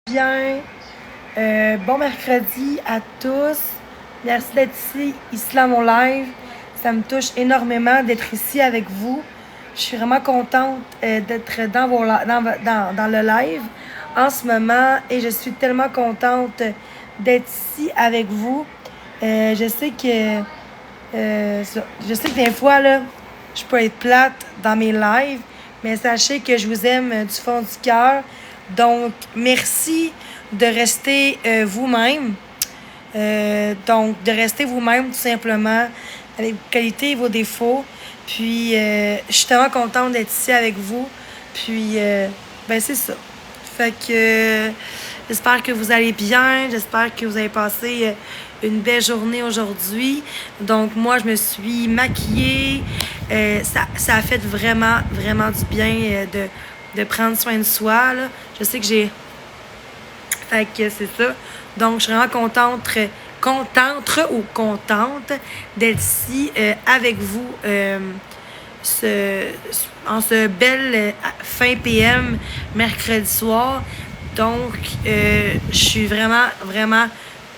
Bien. Bon mercredi à tous. Merci d'être ici dans mon live. Ça me touche énormément d'être ici avec vous. Je suis vraiment contente d'être dans le live en ce moment et je suis tellement contente d'être ici avec vous. Je sais que des fois là, je peux être plate dans mes lives, mais sachez que je vous aime du fond du cœur. Donc, merci de rester vous-même. Donc, de rester vous-même tout simplement, avec vos qualités et vos défauts. Puis, je suis tellement contente d'être ici avec vous. Puis, ben c'est ça. Fait que j'espère que vous allez bien. J'espère que vous avez passé une belle journée aujourd'hui. Donc, moi, je me suis maquillée. Ça a fait vraiment, vraiment du bien de prendre soin de soi. Là. Je sais que j'ai... Fait que c'est ça. Donc, je suis vraiment contente d'être ici avec vous en ce bel fin PM mercredi soir. Donc, je suis vraiment, vraiment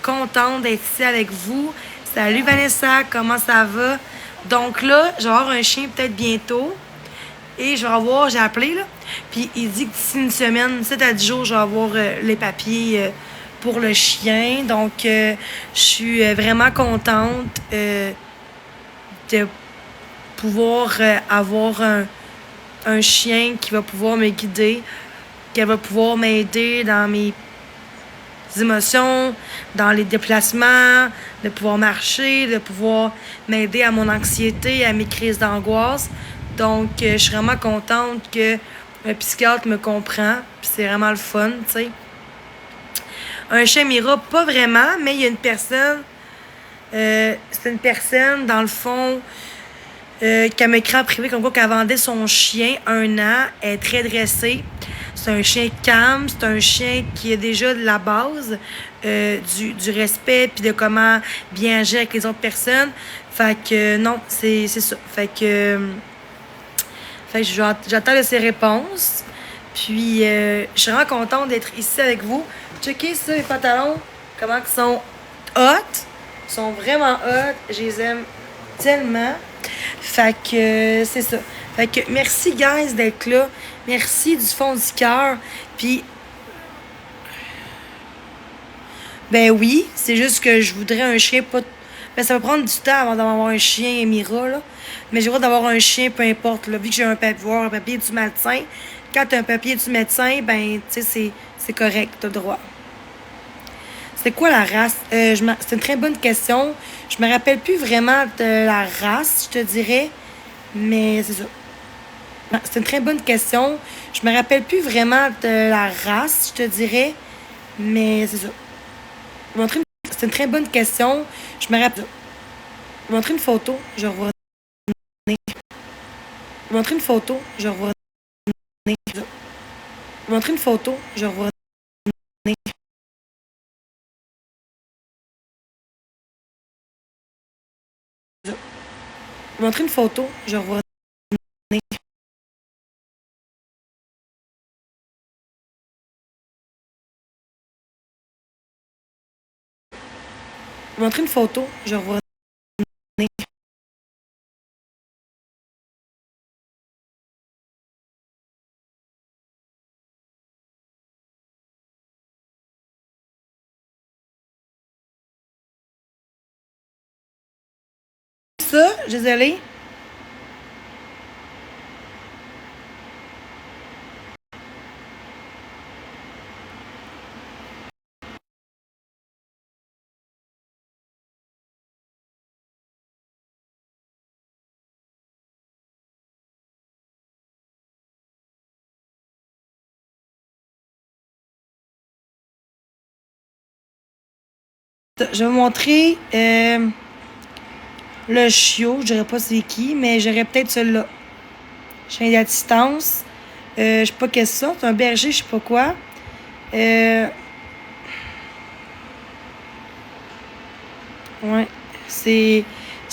contente d'être ici avec vous. Salut Vanessa, comment ça va? Donc là, je vais avoir un chien peut-être bientôt. Et je vais avoir, j'ai appelé là, puis il dit que d'ici une semaine, 7 à 10 jours, je vais avoir les papiers pour le chien. Donc, je suis vraiment contente de pouvoir avoir un chien qui va pouvoir me guider, qui va pouvoir m'aider dans mes émotions, dans les déplacements, de pouvoir marcher, de pouvoir m'aider à mon anxiété, à mes crises d'angoisse. Donc, je suis vraiment contente que un psychiatre me comprend. Puis c'est vraiment le fun, tu sais. Un chien Mira, pas vraiment, mais il y a une personne. C'est une personne, dans le fond, qui m'a écrit en privé comme quoi qu'elle vendait son chien 1 an. Elle est très dressée. C'est un chien calme. C'est un chien qui a déjà de la base du respect puis de comment bien agir avec les autres personnes. Fait que non, c'est ça. Fait que j'attends de ses réponses. Puis, je suis vraiment contente d'être ici avec vous. Checkez ça, les pantalons, comment ils sont hot. Ils sont vraiment hot. Je les aime tellement. Fait que, c'est ça. Fait que, merci, guys, d'être là. Merci du fond du cœur. Puis, ben oui, c'est juste que je voudrais un chien pas... Ben, ça va prendre du temps avant d'avoir un chien Mira, là. Mais j'ai le droit d'avoir un chien, peu importe. Là. Vu que j'ai un papier du médecin, quand tu as un papier du médecin, ben, tu sais, c'est correct, tu as le droit. C'est quoi la race? C'est une très bonne question. Je me rappelle plus vraiment de la race, je te dirais. Mais c'est ça. C'est une très bonne question. Je me rappelle plus vraiment de la race, je te dirais. Mais c'est ça. C'est une très bonne question. Je me rappelle. Je vais montrer une photo, je vais revenir. Je vais montrer une photo, je vais revenir. Je vais montrer une photo, je vais revenir. Je vais montrer une photo, je vais revenir. Je vais montrer une photo, je vais revenir. Ça, désolé. Je vais vous montrer le chiot. Je dirais pas c'est qui, mais j'aurais peut-être celui-là. Chien d'assistance. Je sais pas qu'est-ce que c'est. C'est un berger, je sais pas quoi. Ouais. C'est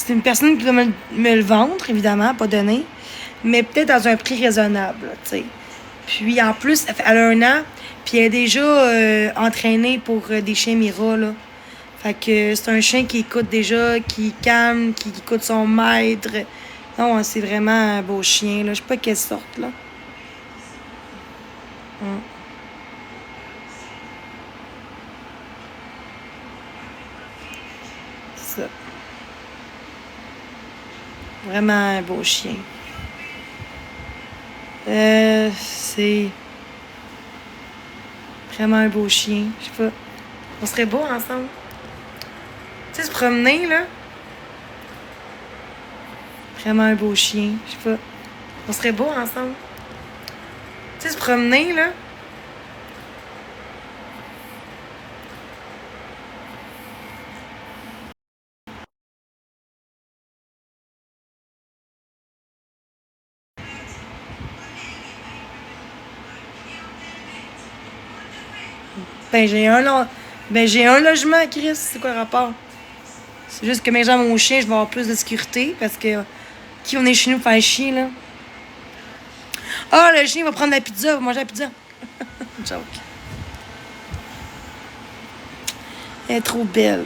une personne qui va me le vendre, évidemment, pas donner. Mais peut-être dans un prix raisonnable, tu sais. Puis en plus, elle a 1 an. Puis elle est déjà entraînée pour des chiens Mira, là. Fait que c'est un chien qui écoute déjà, qui calme, qui écoute son maître. Non, c'est vraiment un beau chien, là. Je sais pas quelle sorte, là. Hum, c'est ça. Vraiment un beau chien. C'est vraiment un beau chien. Je sais pas. On serait beau ensemble. Tu sais, se promener, là. Vraiment un beau chien. Je sais pas. On serait beau ensemble. Tu sais, se promener, là. Ben, j'ai un logement, Chris. C'est quoi le rapport? C'est juste que mes gens, mon chien, je vais avoir plus de sécurité parce que qui on est chez nous faire chier, là. Ah, le chien va prendre la pizza, va manger la pizza. Joke. Elle est trop belle.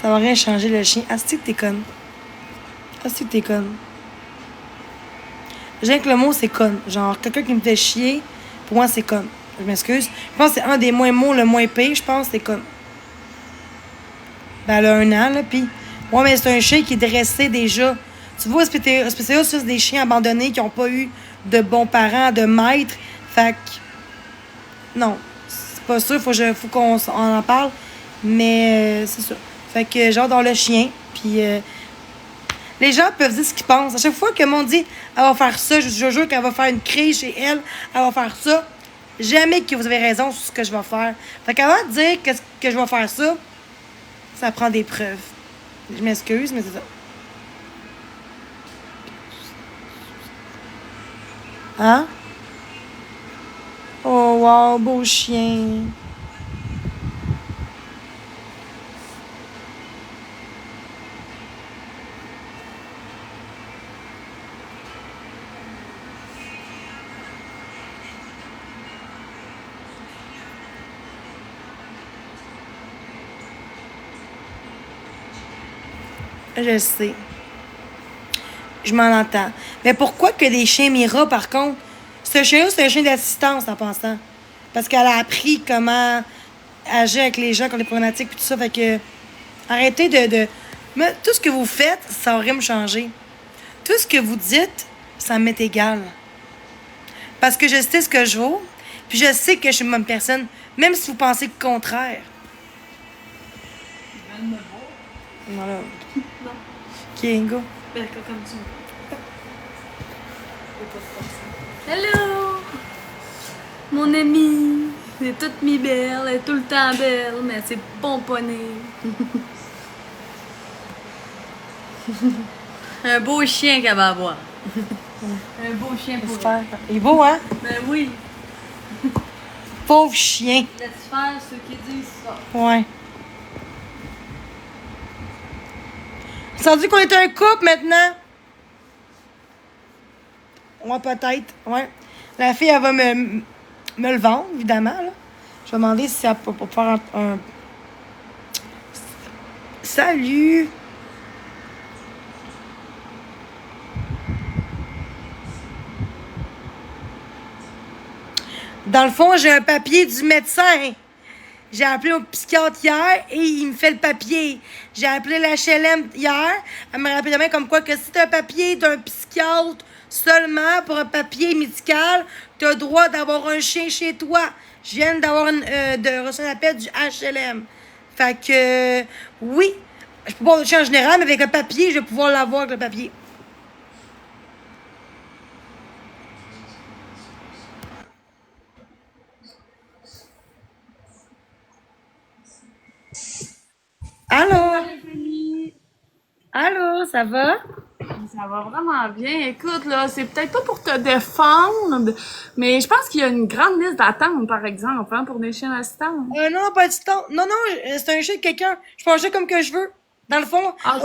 Ça va rien changer, le chien. Ah, c'est que t'es conne. Ah, c'est que t'es conne. J'ai que le mot, c'est conne. Genre, quelqu'un qui me fait chier, pour moi, c'est conne. Je m'excuse. Je pense que c'est un des moins mots, le moins pire, je pense, c'est conne. Ben, elle a 1 an, là, pis... Ouais, mais c'est un chien qui est dressé déjà. Tu vois, spécialement, c'est des chiens abandonnés qui n'ont pas eu de bons parents, de maîtres. Fait que... Non, c'est pas sûr, faut qu'on en parle. Mais c'est ça. Fait que j'adore le chien. Puis les gens peuvent dire ce qu'ils pensent. À chaque fois que mon dit elle va faire ça, je jure qu'elle va faire une crise chez elle, elle va faire ça. Jamais que vous avez raison sur ce que je vais faire. Fait qu'avant de dire que je vais faire ça, ça prend des preuves. Je m'excuse, mais c'est ça. Hein? Oh wow, beau chien. Je sais. Je m'en entends. Mais pourquoi que des chiens Mira, par contre? Ce chien-là, c'est un chien d'assistance en pensant. Parce qu'elle a appris comment agir avec les gens qui ont des problématiques et tout ça. Fait que arrêtez Mais tout ce que vous faites, ça aurait me changer. Tout ce que vous dites, ça m'est égal. Parce que je sais ce que je vaux, puis je sais que je suis une bonne personne, même si vous pensez le contraire. Voilà. Non. Ok, go. Ben, comme tu veux. Hello! Mon amie! Elle est toute mi-belle, elle est tout le temps belle, mais elle s'est pomponnée. Un beau chien qu'elle va avoir. Un beau chien pour elle. Il est beau, hein? Ben oui, Pauvre chien. laisse faire ceux qui disent ça. Ouais. Ça dit qu'on est un couple maintenant? Ouais, peut-être. Ouais. La fille, elle va me le vendre, évidemment. Là. Je vais demander si elle peut faire un... Salut! Dans le fond, j'ai un papier du médecin. J'ai appelé au psychiatre hier et il me fait le papier. J'ai appelé la HLM hier. Elle m'a rappelé demain comme quoi que si tu as un papier d'un psychiatre seulement pour un papier médical, tu as le droit d'avoir un chien chez toi. Je viens d'avoir de recevoir un appel du HLM. Fait que oui, je peux pas avoir de chien en général, mais avec un papier, je vais pouvoir l'avoir avec le papier. Allô? Allô, ça va? Ça Ça va vraiment bien. Écoute, là, c'est peut-être pas pour te défendre, mais je pense qu'il y a une grande liste d'attente, par exemple, hein, pour des chiens d'assistance. Non, pas du temps. Non, c'est un chien de quelqu'un. Je prends un chien comme que je veux. Dans le fond, Ah,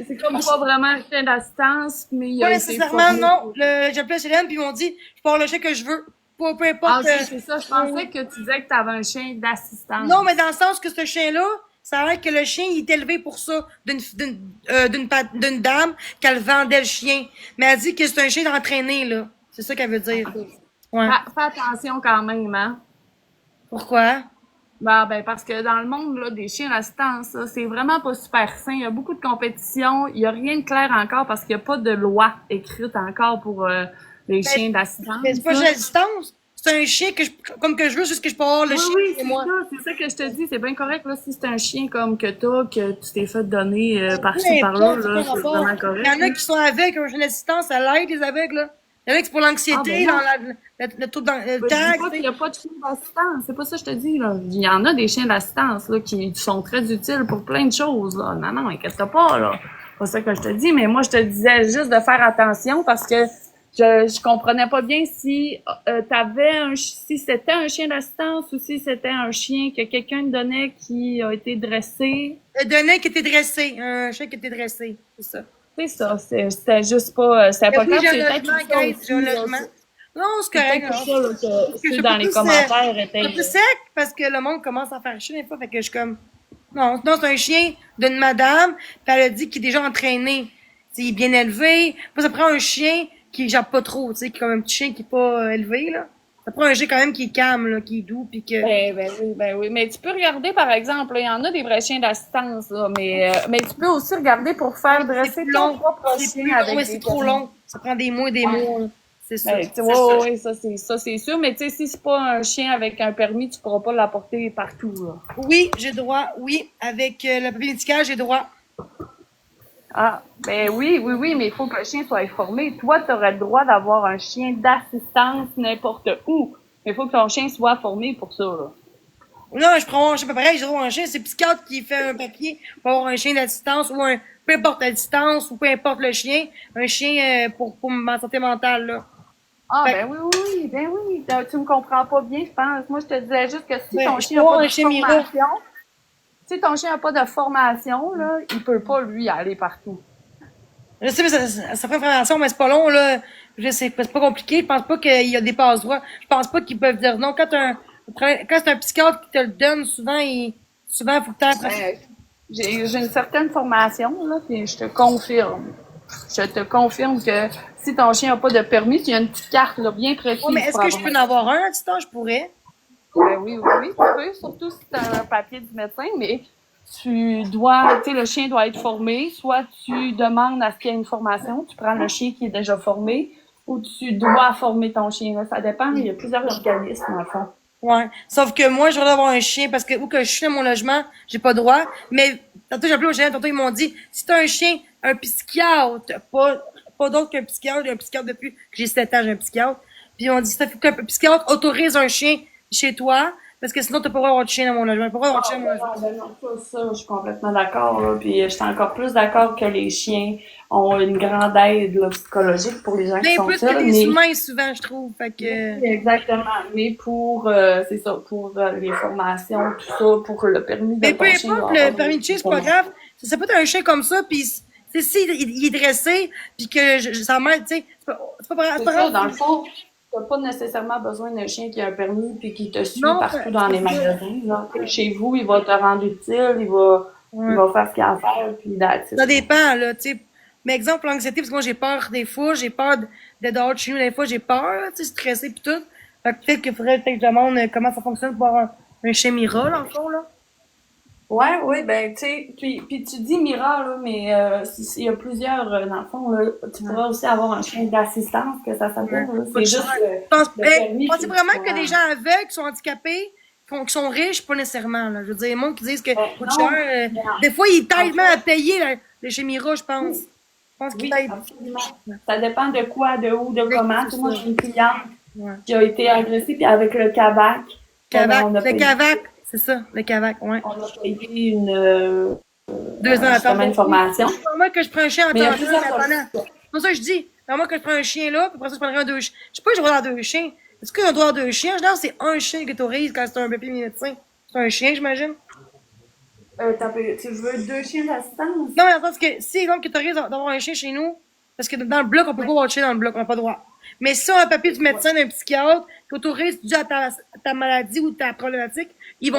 c'est comme pas vraiment un chien d'assistance, mais il pas a été nécessairement, formé. non. J'ai appelé Célène, puis ils m'ont dit, je prends le chien que je veux. Peu Ah, importe. ok, c'est ça. Je pensais que tu disais que tu avais un chien d'assistance. Non, mais dans le sens que ce chien-là, ça a l'air que le chien, il est élevé pour ça, d'une dame qu'elle vendait le chien. Mais elle dit que c'est un chien d'entraîner, là. C'est ça qu'elle veut dire. Ouais. Fais attention quand même, hein. Pourquoi? Ben, parce que dans le monde, là, des chiens d'assistance, là, c'est vraiment pas super sain. Il y a beaucoup de compétition. Il y a rien de clair encore parce qu'il y a pas de loi écrite encore pour les chiens d'assistance. Mais c'est pas un chien à distance. C'est un chien comme que je veux, juste que je peux avoir le chien Oui, chez moi. c'est ça que je te dis. C'est bien correct, là, si c'est un chien comme que tu t'es fait donner par-ci, Peu par-là, importe, là, c'est pas c'est rapport. vraiment correct. Il y en a qui sont avec un chien d'assistance, ça l'aide, les aveugles, là. Il y en a qui c'est pour l'anxiété, non. le taux dans le Je dis tag, pas qu'il n'y a pas de chiens d'assistance. C'est pas ça que je te dis, là. Il y en a des chiens d'assistance, là, qui sont très utiles pour plein de choses, là. Non, inquiète-toi pas, là. C'est pas ça que je te dis, mais moi, je te disais juste de faire attention parce que je comprenais pas bien si si c'était un chien d'assistance ou si c'était un chien que quelqu'un te donnait qui a été dressé. le donné qui était dressé, un chien qui était dressé, c'est ça. C'est ça, c'était juste pas, c'était pas clair. J'ai C'est un peut-être logement, pour ça guys, j'ai un aussi, là. logement. Non, c'est C'est correct. peut-être pour Non. ça, là, que Parce que je ceux suis dans pas les plus, commentaires un peu étaient. sec parce que le monde commence à faire chier des fois, fait que je suis comme, non, c'est un chien d'une madame, puis elle a dit qu'il est déjà entraîné. T'sais, il est bien élevé. Moi, ça prend un chien qui jappe pas trop, tu sais, qui est comme un petit chien qui est pas élevé, là. Ça prend un chien quand même qui est calme, là, qui est doux, puis que... Ben oui. Mais tu peux regarder, par exemple, là, il y en a des vrais chiens d'assistance, là, mais tu peux aussi regarder pour faire dresser ton propre C'est chien plus avec long, ouais, des c'est trop permis. long. Ça prend des mois et des mois, là. C'est ça. Ben, tu vois, ouais, ça, c'est sûr. Mais tu sais, si c'est pas un chien avec un permis, tu pourras pas l'apporter partout, là. Oui, j'ai droit, oui. Avec le papier médical, j'ai droit. Ah, ben oui, mais il faut que le chien soit informé. Toi, tu aurais le droit d'avoir un chien d'assistance n'importe où. Mais il faut que ton chien soit formé pour ça, là. Non, je prends un chien pas pareil, j'ai droit à un chien. C'est le psychiatre qui fait un papier pour avoir un chien d'assistance ou peu importe la distance ou peu importe le chien, un chien pour ma santé mentale, là. Ah, Fait ben oui. Tu me comprends pas bien, je pense. Moi, je te disais juste que si ton je chien peux n'a avoir pas un de chien Mira. formation, si ton chien n'a pas de formation, là, il peut pas, lui, aller partout. Je sais, mais ça prend une formation, mais c'est pas long, là. C'est pas compliqué. Je pense pas qu'il y a des passe-droits. Je pense pas qu'ils peuvent dire non. Quand c'est un psychiatre qui te le donne, souvent, faut que J'ai une certaine formation, là, puis je te confirme. Je te confirme que si ton chien n'a pas de permis, il y a une petite carte, là, bien précise. mais est-ce que je peux en avoir un à distance? Je pourrais. Ben oui, tu peux, surtout si tu as un papier du médecin, mais tu sais, le chien doit être formé. Soit tu demandes à ce qu'il y ait une formation, tu prends le chien qui est déjà formé, ou tu dois former ton chien. Là. Ça dépend, il y a plusieurs organismes, dans le fond. Ouais. Sauf que moi, je voudrais avoir un chien parce que où que je suis dans mon logement, j'ai pas droit. Mais tantôt, j'ai appelé au gérant, tantôt, ils m'ont dit, si t'as un chien, un psychiatre, pas d'autre qu'un psychiatre, j'ai un psychiatre depuis que j'ai 7 ans, j'ai un psychiatre. Puis ils m'ont dit, ça faut qu'un psychiatre autorise un chien chez toi, parce que sinon, t'as pas le droit d'avoir de chien dans mon logement. T'as pas le droit d'avoir de chien dans mon logement. Non, ça, je suis complètement d'accord. Là. Puis je suis encore plus d'accord que les chiens ont une grande aide là, psychologique pour les gens qui Bien sont plus seuls. que les humains, souvent, je trouve. Fait que... Oui, exactement. Mais pour, c'est ça, pour les formations, tout ça, pour le permis de Mais peu ton chien, importe, il doit le avoir permis de chien, c'est pas grave. Ça peut être un chien comme ça, puis c'est si il est dressé, puis que ça m'aide, tu sais, c'est pas C'est ça, grave. dans le fond, t'as pas nécessairement besoin d'un chien qui a un permis puis qui te suit Non, partout dans les magasins. Là. Chez vous, il va te rendre utile, il va faire ce qu'il a à faire, puis that's it. Ça dépend, là, tu sais. Mais exemple, l'anxiété, parce que moi, j'ai peur des fois, j'ai peur de dehors de chez nous, des fois, j'ai peur, tu sais, stressé pis tout. Fait que peut-être qu'il faudrait que je demande comment ça fonctionne pour avoir un chien Mira, dans le fond, là. Oui, ben, tu sais, puis tu dis Mira, là, mais il y a plusieurs, dans le fond, là, tu pourras aussi avoir un chien d'assistance, que ça s'appelle, là. C'est juste Pensez vraiment que des gens aveugles, qui sont handicapés, qui sont riches, pas nécessairement, là. Je veux dire, les gens qui disent que coûte cher, des fois, ils t'aident même à payer, là, le chez Mira, je pense. Je pense qu'ils t'aident. Absolument. Ça dépend de quoi, de où, de comment. c'est Moi, ça. j'ai une cliente qui a été agressée, puis avec le CAVAC, Le Cavac, c'est ça, le Cavac, ouais. on a payé une 2 ans justement une formation. Moi, que je prends un chien en Mais il y a temps plusieurs plein, Comme ça, je dis, moi, que je prends un chien là, puis après ça, je prendrais un deux chiens. Je sais pas, je vais avoir deux chiens. Est-ce qu'il y a un droit à deux chiens? Non, c'est un chien que t'autorises quand c'est un bébé médecin. C'est un chien, j'imagine. Tu veux 2 chiens d'assistance? Non, mais parce que si, exemple, que t'autorises d'avoir un chien chez nous, parce que dans le bloc, on peut pas avoir de chien dans le bloc, on n'a pas le droit. Mais si on a un papier du médecin, d'un psychiatre, qui autorise dû à ta maladie ou ta problématique, ils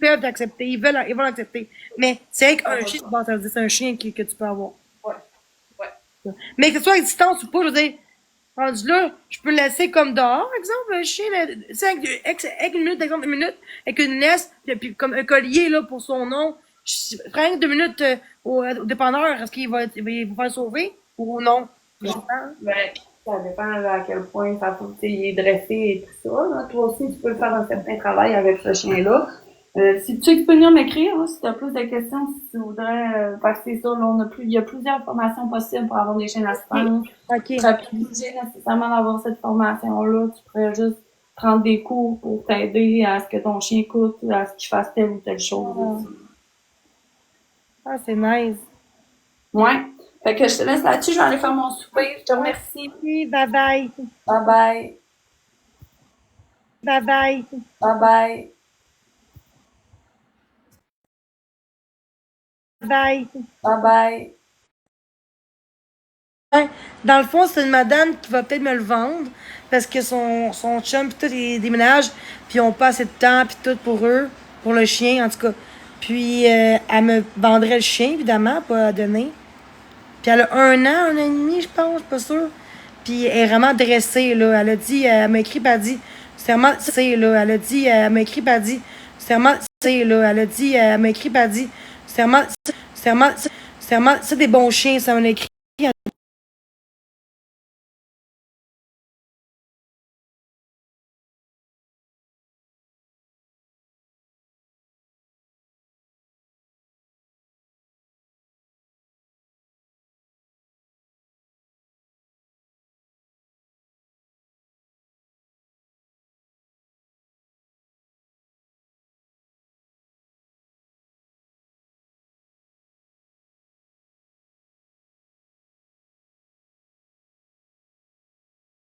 peuvent t'accepter, ils vont l'accepter. Mais c'est qu'un chien, bon, ça veut dire c'est un chien que tu peux avoir. Ouais. Ouais. Mais que ce soit à distance ou pas, je veux dire, rendu là, je peux le laisser comme dehors, exemple, un chien, c'est avec une minute, d'exemple, une minute, avec une laisse, puis comme un collier, là, pour son nom. Rien que 2 minutes au dépanneur, est-ce il va vous faire sauver ou non? Je sais pas. Ben, ça dépend à quel point ça faut, il est dressé et tout ça. Là. Toi aussi, tu peux faire un certain travail avec ce chien-là. Si tu peux venir m'écrire, hein, si tu as plus de questions, si tu voudrais, parce que c'est ça, là, il y a plusieurs formations possibles pour avoir des chiens d'assistance. OK. Tu serais plus obligé nécessairement d'avoir cette formation-là. Tu pourrais juste prendre des cours pour t'aider à ce que ton chien coûte, à ce qu'il fasse telle ou telle chose. Aussi. Ah, c'est nice. Ouais. Fait que je te laisse là-dessus, je vais aller faire mon souper. Je te remercie. Oui, bye bye. Bye bye. Bye bye. Bye bye. Bye. Bye bye. Dans le fond, c'est une madame qui va peut-être me le vendre parce que son chum pis tout, il déménage puis ils ont pas assez de temps puis tout pour eux, pour le chien en tout cas. Puis elle me vendrait le chien évidemment, pas à donner. Puis elle a 1 an, 1 an et demi, je pense, pas sûr. Puis elle est vraiment dressée là. Elle a dit, elle m'a écrit, puis elle a dit, c'est vraiment, c'est là. Elle a dit, elle m'a écrit, puis elle a dit, c'est vraiment, c'est là. Elle a dit, elle m'a écrit, puis elle a dit, c'est vraiment, c'est des bons chiens, ça m'a écrit.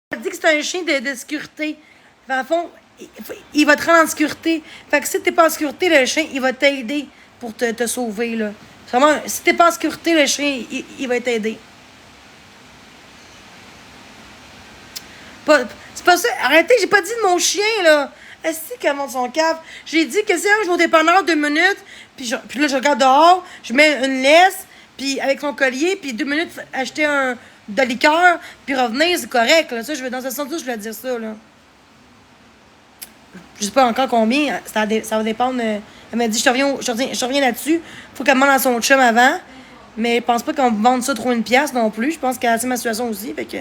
Elle dit que c'est un chien de sécurité. Dans le fond, il va te rendre en sécurité. Fait que si t'es pas en sécurité, le chien, il va t'aider pour te sauver, là. Vraiment, si t'es pas en sécurité, le chien, il va t'aider. C'est pas ça. Arrêtez, j'ai pas dit de mon chien, là. Est-ce qu'elle monte son cave? J'ai dit que si je vais au dépanneur 2 minutes, puis là, je regarde dehors, je mets une laisse, puis avec son collier, puis 2 minutes, acheter de liqueur, puis revenir, c'est correct, là. Ça, je vais dans ce sens-là, je voulais dire ça, là. Je sais pas encore combien, ça va dépendre. Elle m'a dit, je reviens là-dessus. Faut qu'elle demande à son chum avant. Mais je pense pas qu'on vende ça trop une pièce non plus. Je pense qu'elle a assez ma situation aussi, fait que...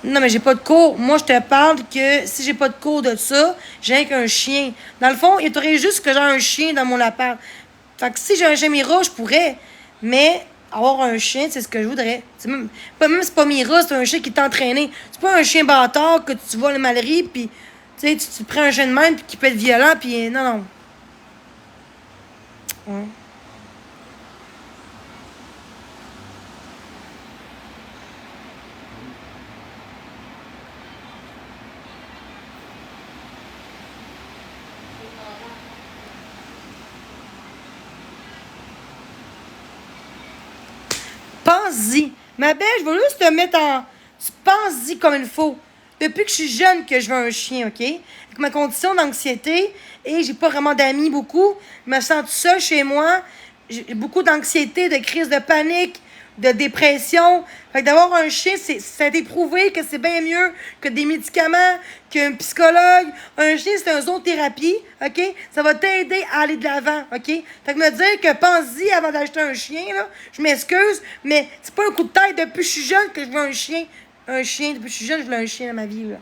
Non, mais j'ai pas de cours. Moi, je te parle que si j'ai pas de cours de ça, j'ai rien qu'un chien. Dans le fond, il faudrait juste que j'ai un chien dans mon appart. Fait que si j'ai un chien Mira, je pourrais. Mais avoir un chien, c'est ce que je voudrais. C'est pas Mira, c'est un chien qui est entraîné. C'est pas un chien bâtard que tu vois le malerie, puis tu prends un chien de même, puis qui peut être violent, puis non, non. Ouais. Pense-y. Ma belle, je veux juste te mettre en... Pense-y comme il faut. Depuis que je suis jeune que je veux un chien, OK? Avec ma condition d'anxiété, et j'ai pas vraiment d'amis beaucoup, je me sens toute seule chez moi. J'ai beaucoup d'anxiété, de crise de panique, de dépression. Fait que d'avoir un chien, ça a été prouvé que c'est bien mieux que des médicaments, qu'un psychologue. Un chien, c'est une zoothérapie, OK? Ça va t'aider à aller de l'avant, OK? Fait que me dire que pense-y avant d'acheter un chien, là, je m'excuse, mais c'est pas un coup de tête depuis que je suis jeune que je veux un chien. Un chien, depuis que je suis jeune, je voulais un chien dans ma vie, là.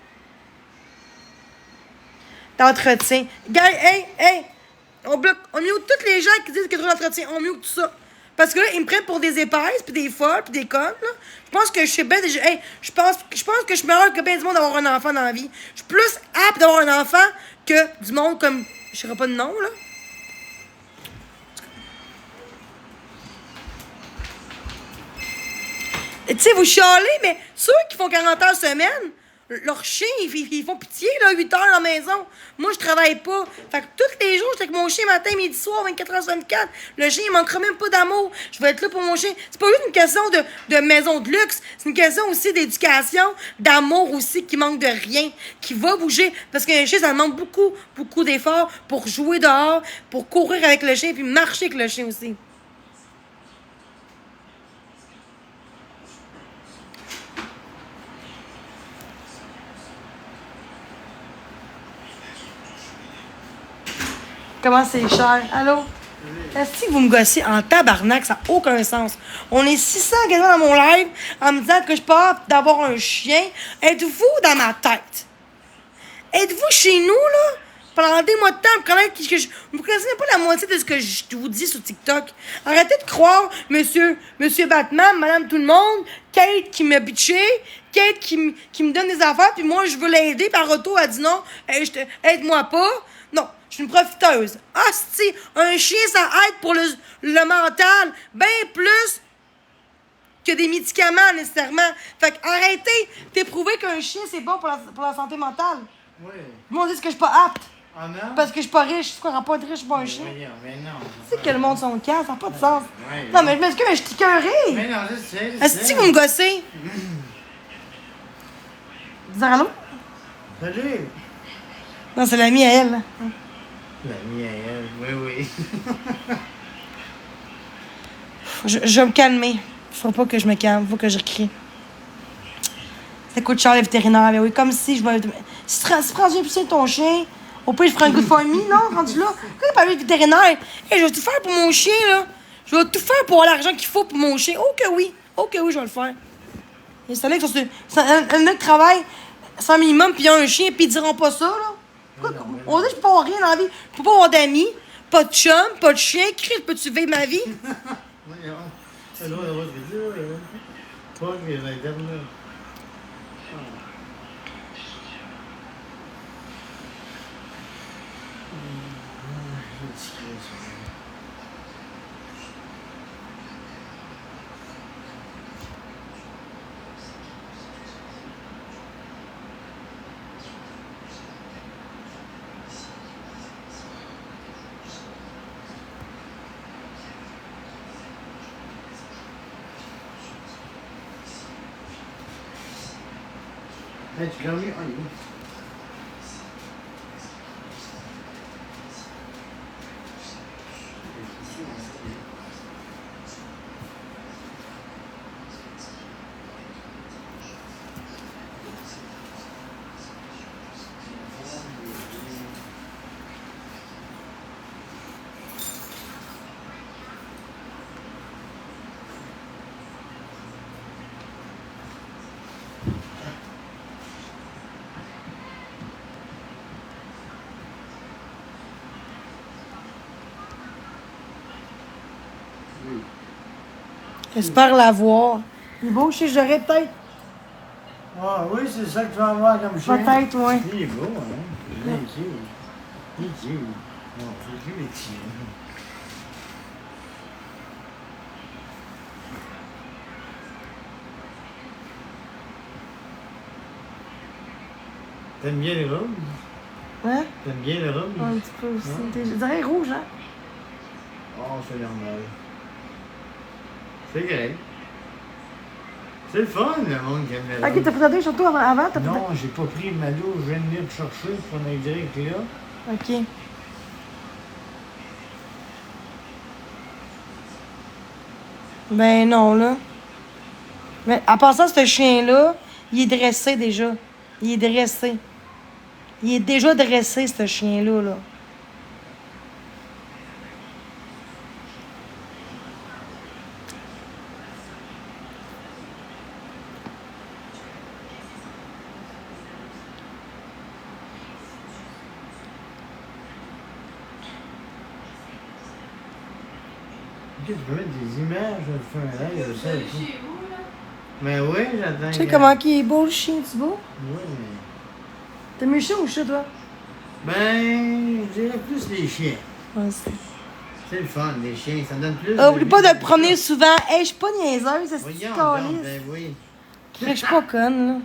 D'entretien. Gars, hey! On mute tous les gens qui disent qu'il y a trop d'entretien. On mute tout ça. Parce que là, ils me prennent pour des épaisses, puis des folles, puis des connes, là. Je pense que je suis bête. Hey, je pense que je suis meilleure que bien du monde d'avoir un enfant dans la vie. Je suis plus apte d'avoir un enfant que du monde comme... Je ne saurais pas de nom, là. Tu sais, vous chialez, mais ceux qui font 40 heures semaine, leurs chiens, ils font pitié, là, 8 heures à la maison. Moi, je travaille pas. Fait que tous les jours, j'étais avec mon chien matin, midi, soir, 24 heures sur 24. Le chien, il manquera même pas d'amour. Je vais être là pour mon chien. C'est pas juste une question de maison de luxe. C'est une question aussi d'éducation, d'amour aussi, qui manque de rien, qui va bouger. Parce qu'un chien, ça demande beaucoup, beaucoup d'efforts pour jouer dehors, pour courir avec le chien, puis marcher avec le chien aussi. Comment c'est cher? Allô? Est-ce que vous me gossez en tabarnak? Ça n'a aucun sens. On est 600 quasiment dans mon live en me disant que je suis pas apte d'avoir un chien. Êtes-vous dans ma tête? Êtes-vous chez nous, là? Pendant des mois de temps, vous connaissez même pas la moitié de ce que je vous dis sur TikTok. Arrêtez de croire, monsieur Batman, madame tout le monde, Kate qui m'a bitché, Kate qui me donne des affaires, puis moi, je veux l'aider, par retour, elle dit non, aide-moi pas. Non, je suis une profiteuse. Ah, si, un chien, ça aide pour le mental, bien plus que des médicaments, nécessairement. Fait que arrêtez d'éprouver qu'un chien, c'est bon pour la santé mentale. Oui. Moi, on dit que je suis pas apte. Ah non? Parce que je suis pas riche. C'est quoi, pas être riche, je suis pas un chien? Voyons, mais non. Tu sais que le monde sont calmes, ça n'a pas de sens. Ouais, Non, mais je m'excuse, mais je suis écœurée. Mais non, je sais. Est-ce que vous me gossez? Dis allô? Salut. Non, c'est l'amie à elle. La mienne, oui. Je vais me calmer. Faut pas que je me calme, faut que je crie. Ça coûte cher, les vétérinaires. Mais oui, comme si je vais. Si tu prends bien pousser ton chien, au pire, je ferai un good for me, non? Rendu là. Quand il parle de vétérinaire, hey, je vais tout faire pour mon chien, là. Je vais tout faire pour avoir l'argent qu'il faut pour mon chien. Oh que oui, je vais le faire. Et c'est là que un mec travaille sans minimum, puis il y a un chien, puis ils diront pas ça, là. On dit que je peux pas avoir rien dans la vie. Je peux pas avoir d'amis, pas de chum, pas de chien. Chris, peux-tu vivre ma vie? Voyons. C'est loin d'avoir des yeux, là. Pas les internes, Hey, tu l'as mis? Ah, il est où? J'espère l'avoir. Il est beau, je sais, j'aurais peut-être. Ah oui, c'est ça que tu vas avoir comme chien. Peut-être, oui. Il est beau, hein? Il est cute. Il est cute. Non, c'est cute, il est cute. T'aimes bien les robes? Hein? T'aimes bien les robes? Un petit peu aussi. Ouais. Je dirais rouge, hein? Oh, c'est normal. C'est correct. C'est le fun, le monde qui aime les robes. Ok, t'as présenté surtout avant? T'as Non, j'ai pas pris ma douche, je viens de venir te chercher pour qu'on aille direct là. Ok. Ben non, là. Mais à part ça, ce chien-là, il est dressé déjà. Il est dressé. Il est déjà dressé, ce chien-là, là. Ok, tu peux mettre des images, je te fais un live de ça et tout. Mais oui, j'attends. Tu sais comment il est beau, le chien, tu beau? Oui, mais. T'aimes le chien ou le chat, toi? Ben, je dirais plus les chiens. Ouais, c'est. C'est le fun, les chiens, ça donne plus. Oublie pas de te promener souvent. Hey, je suis pas niaiseuse, c'est ce Voyons que donc, ben oui. je suis pas conne, là.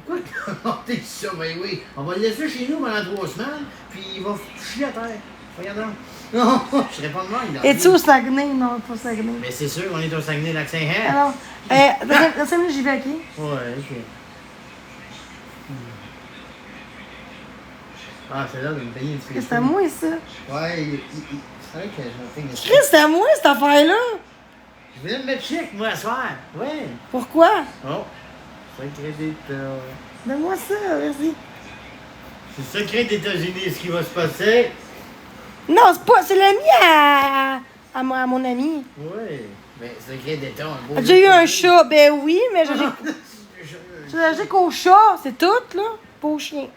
Pourquoi t'es ça? Ben oui. On va le laisser chez nous pendant 3 semaines, puis il va chier à terre. Regarde donc. Non, je serais pas de même. Es-tu au Saguenay? Non, pas au Saguenay. Mais c'est sûr qu'on est au Saguenay-Lac-Saint-Anne. Alors, dans 5 minutes, j'y vais, OK? Ouais, ok. Ah, c'est là de me payer une fille. C'est à moi, ça. Ouais, c'est vrai que je me fais une Chris, c'est à moi, cette affaire-là. Je voulais me mettre chic, moi, ce soir. Ouais. Pourquoi? Oh. Secret d'État. Donne-moi ça, merci. C'est secret d'États-Unis, ce qui va se passer. Non, c'est pas. C'est l'ami à mon ami. Oui. Mais secret d'État, un beau. J'ai eu un chat. Ben oui, mais j'ai allergique au chat, c'est tout, là. Pas au chien.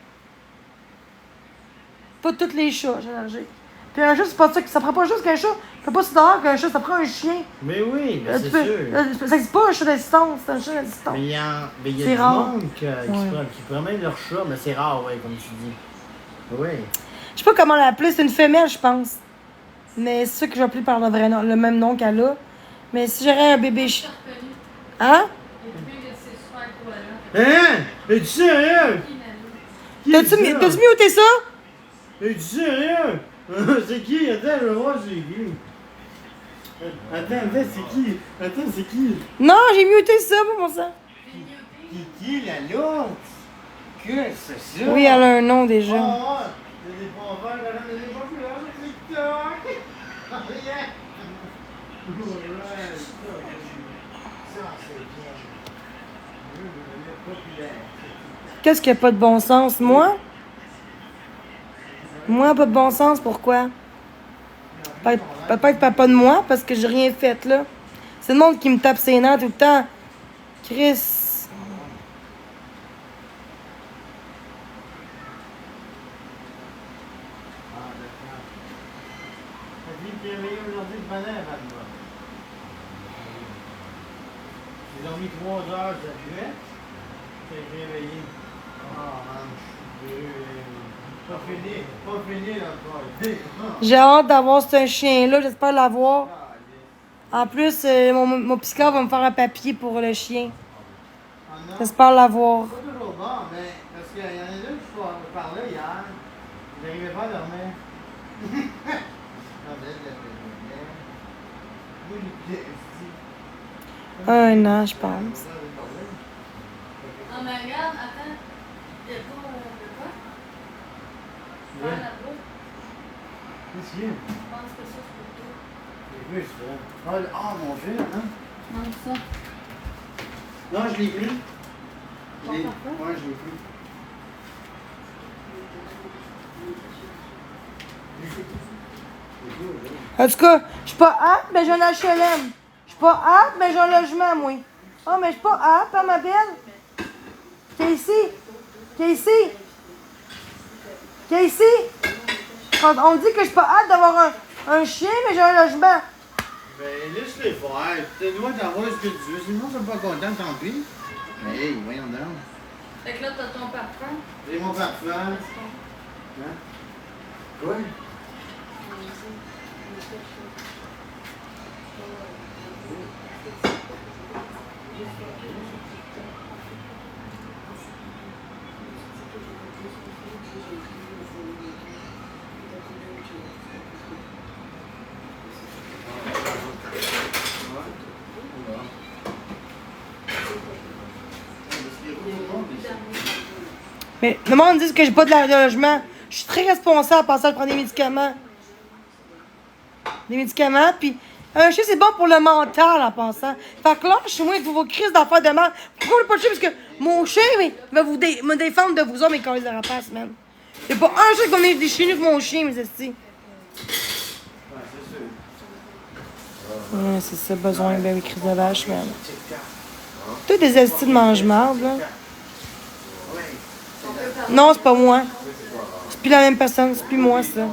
Pas tous les chats, j'ai allergique. Puis un chat, c'est pas ça. Ça prend pas juste qu'un chat. Ça fait pas si dehors qu'un chat, ça prend un chien. Mais oui, mais Tu c'est peux- sûr. ça existe pas un chat d'assistance, c'est un chat d'assistance. Mais il y a C'est du rare. monde qui promène leur chat, mais c'est rare, ouais, comme tu dis. Oui. Je sais pas comment l'appeler, c'est une femelle, je pense. Mais c'est ça que j'ai appelé par le vrai nom, le même nom qu'elle a. Mais si j'aurais un bébé chien. Hein? Hein? Es-tu sérieux? T'as-tu muté ça? Es-tu sérieux? C'est qui? Attends, je vais voir c'est qui. Attends, c'est qui? Attends, c'est qui? Non, j'ai muté ça pour mon sang. Qui la l'autre? Que c'est ça? Oui, elle a un nom déjà. Oh, ouais. Il y a des proverbes, la reine des populaires, c'est TikTok. Yeah. Ouais, ça, c'est bien. Je veux devenir populaire. Qu'est-ce qui a pas de bon sens? Moi? Moi, pas de bon sens, pourquoi? Peut-être pas de moi, parce que j'ai rien fait, là. C'est le monde qui me tape ses nerfs tout le temps. Chris. Ah, d'accord. T'as dit que tu réveillé aujourd'hui de bonne heure, Vanna. J'ai dormi 3 heures, ça puait. T'es réveillé. Ah, man, je suis pas fini là, J'ai hâte d'avoir ce chien-là, j'espère l'avoir. En plus, mon psychiatre va me faire un papier pour le chien. J'espère l'avoir. C'est pas toujours bon, mais parce qu'il y en a deux qui je parlais hier. Ils n'arrivaient pas à dormir. Un an, je pense. Non, mais regarde, attends. Il y a pas de quoi? Ouais. Faire la boue. Qu'est-ce qu'il y a? Je pense que ça, c'est pour toi. C'est quoi ça? Ah, mon Dieu, hein? Non, ça. Non, je l'ai pris. Ton parfum? Ouais, je l'ai pris. En tout cas, je suis pas apte, mais j'ai un HLM. Je suis pas apte, mais j'ai un logement, moi. Oh, mais je suis pas apte, hein, ma belle? Casey? Quand on dit que je suis pas apte d'avoir un chien, mais j'ai un logement. Ben, laisse-les faire. Tu dois t'avoir ce que tu veux. Sinon, ils sont pas contents, tant pis. Mais hey, voyons donc. Fait que là, t'as ton parfum. J'ai mon parfum. Hein? Quoi? Mais le monde dit que j'ai pas de logement. Je suis très responsable à passer à prendre des médicaments. Des médicaments, puis un chien, c'est bon pour le mental en passant. Fait que là, chez moi, il faut vos crises d'affaires de mal. Pourquoi pas de chien? Parce que mon chien, il va me défendre de vous autres, mes collègues de rapace, man. Il n'y a pas un chien qui va venir chez nous que mon chien, mes estis. Ouais, c'est ça, besoin, ben oui, crise de vache, man. Tous des estis de mange-marde, là. Non, c'est pas moi. C'est plus la même personne, c'est plus moi, ça.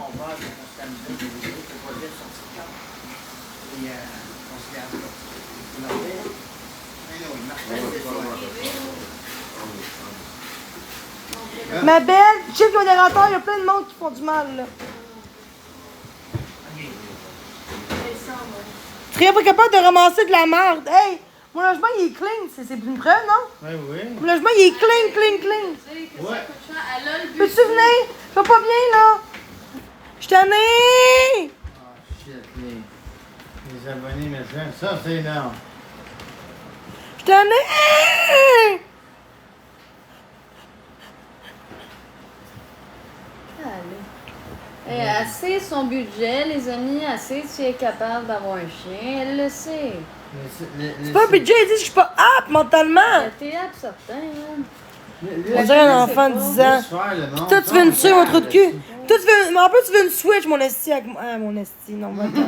Ma belle, chief modérateur, il y a plein de monde qui font du mal, là. serais pas capable de ramasser de la merde. Hey, mon logement, il est clean. C'est une preuve, non? Ouais, oui. Mon logement, il est clean, clean, clean. Ouais. Peux-tu venir? Je vais pas bien, là. Je t'en ai. Ah, shit, les abonnés maintenant. Ça, c'est énorme. Je t'en ai. Allez. Elle sait son budget, les amis. Elle sait si elle est capable d'avoir un chien. Elle le sait. C'est pas un budget, il dit que je suis pas apte mentalement. T'es apte, certain, hein. On dirait un enfant de 10 ans. Toi, tu veux une tuer, mon trou de cul. Toi, tu veux. Mais en plus, tu veux une Switch, mon esti. Avec... Ah, mon esti, non, maintenant.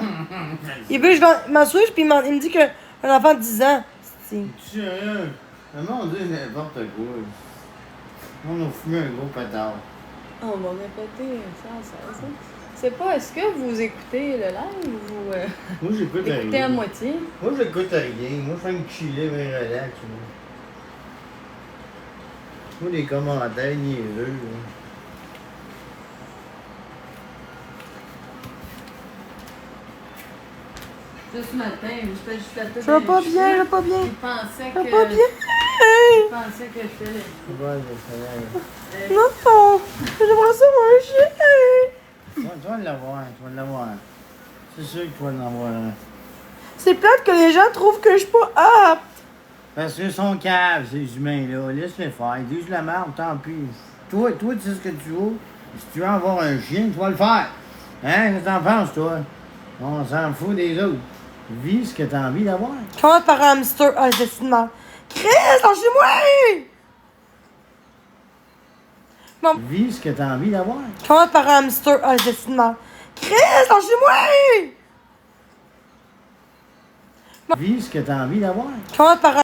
Il veut que je vende ma Switch, puis il me dit qu'un enfant de 10 ans. Esti. Sérieux? Maman, on dit n'importe quoi. On a fumé un gros pétard. On va répéter ça. C'est pas, est-ce que vous écoutez le live ou vous Moi, j'écoute écoutez à rien. moitié? Moi, j'écoute rien. Moi, je fais me chiller, mais relax. Moi, les commentaires niaiseux. Là. Juste ce matin, je fais juste la tête. Je vais pas bien, je vais pas bien. Je pensais Je que. vais pas bien. Je pensais que je faisais. Ouais, je sais. Non, j'aimerais ça moi un chien. Tu vas l'avoir, tu vas l'avoir. C'est sûr que tu vas l'avoir. Hein. C'est plate que les gens trouvent que je suis pas apte. Parce que son cave, ces humains-là, laisse-les faire. Ils disent la merde, tant pis. Toi, tu sais ce que tu veux. Si tu veux avoir un chien, tu vas le faire. Hein? Qu'est-ce que t'en penses, toi? On s'en fout des autres. Vis ce que t'as envie d'avoir. Comment par un hamster? Ah, c'est si mal. Chris, lâchez-moi! Bon. Vis ce que t'as envie d'avoir. Comment par un hamster? Ah, c'est si mal. Chris, lâchez-moi! Vis ce que t'as envie d'avoir. Comment par un